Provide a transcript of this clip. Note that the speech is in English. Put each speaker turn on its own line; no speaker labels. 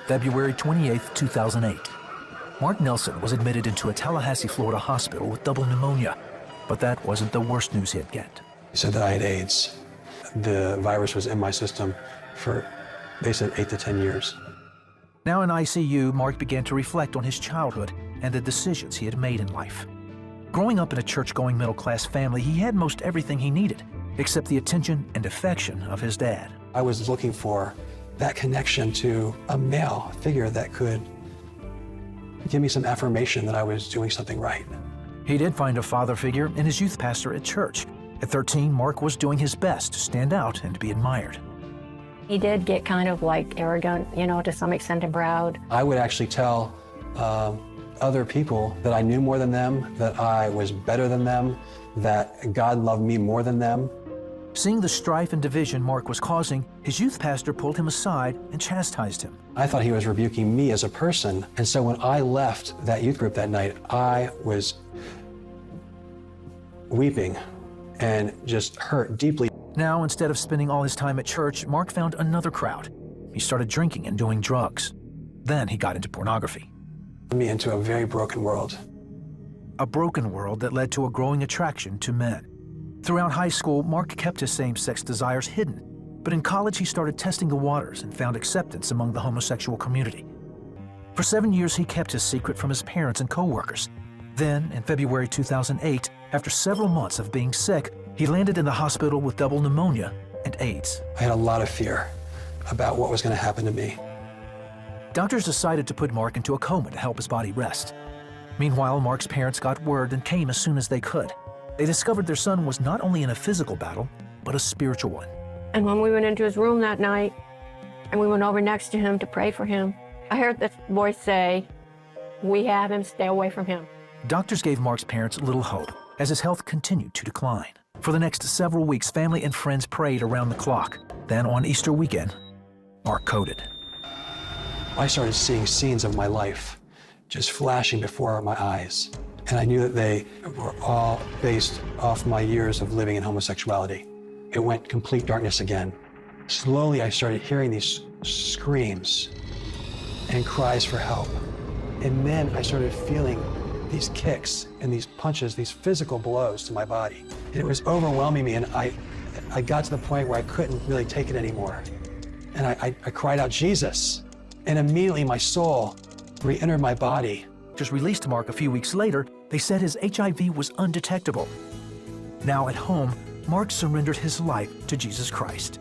February 28, 2008. Mark Nelson was admitted into a Tallahassee, Florida hospital with double pneumonia, but that wasn't the worst news he'd get.
He said that I had AIDS. The virus was in my system for, they said, 8 to 10 years.
Now in ICU, Mark began to reflect on his childhood and the decisions he had made in life. Growing up in a church-going middle-class family, he had most everything he needed, except the attention and affection of his dad.
I was looking for that connection to a male figure that could give me some affirmation that I was doing something right.
He did find a father figure in his youth pastor at church. At 13, Mark was doing his best to stand out and to be admired.
He did get kind of like arrogant, to some extent, and proud.
I would actually tell other people that I knew more than them, that I was better than them, that God loved me more than them.
Seeing the strife and division Mark was causing, his youth pastor pulled him aside and chastised him.
I thought he was rebuking me as a person, and so when I left that youth group that night, I was weeping and just hurt deeply.
Now, instead of spending all his time at church, Mark found another crowd. He started drinking and doing drugs. Then he got into pornography.
Me into a very broken world.
A broken world that led to a growing attraction to men. Throughout high school, Mark kept his same-sex desires hidden, but in college he started testing the waters and found acceptance among the homosexual community. For 7 years, he kept his secret from his parents and co-workers. Then, in February 2008, after several months of being sick, he landed in the hospital with double pneumonia and AIDS.
I had a lot of fear about what was going to happen to me.
Doctors decided to put Mark into a coma to help his body rest. Meanwhile, Mark's parents got word and came as soon as they could. They discovered their son was not only in a physical battle, but a spiritual one.
And when we went into his room that night, and we went over next to him to pray for him, I heard this voice say, "We have him, stay away from him."
Doctors gave Mark's parents little hope as his health continued to decline. For the next several weeks, family and friends prayed around the clock. Then on Easter weekend, Mark coded.
I started seeing scenes of my life just flashing before my eyes. And I knew that they were all based off my years of living in homosexuality. It went complete darkness again. Slowly, I started hearing these screams and cries for help. And then I started feeling these kicks and these punches, these physical blows to my body. And it was overwhelming me, and I got to the point where I couldn't really take it anymore. And I cried out, "Jesus!" And immediately my soul re-entered my body.
Just released Mark a few weeks later, they said his HIV was undetectable. Now at home, Mark surrendered his life to Jesus Christ.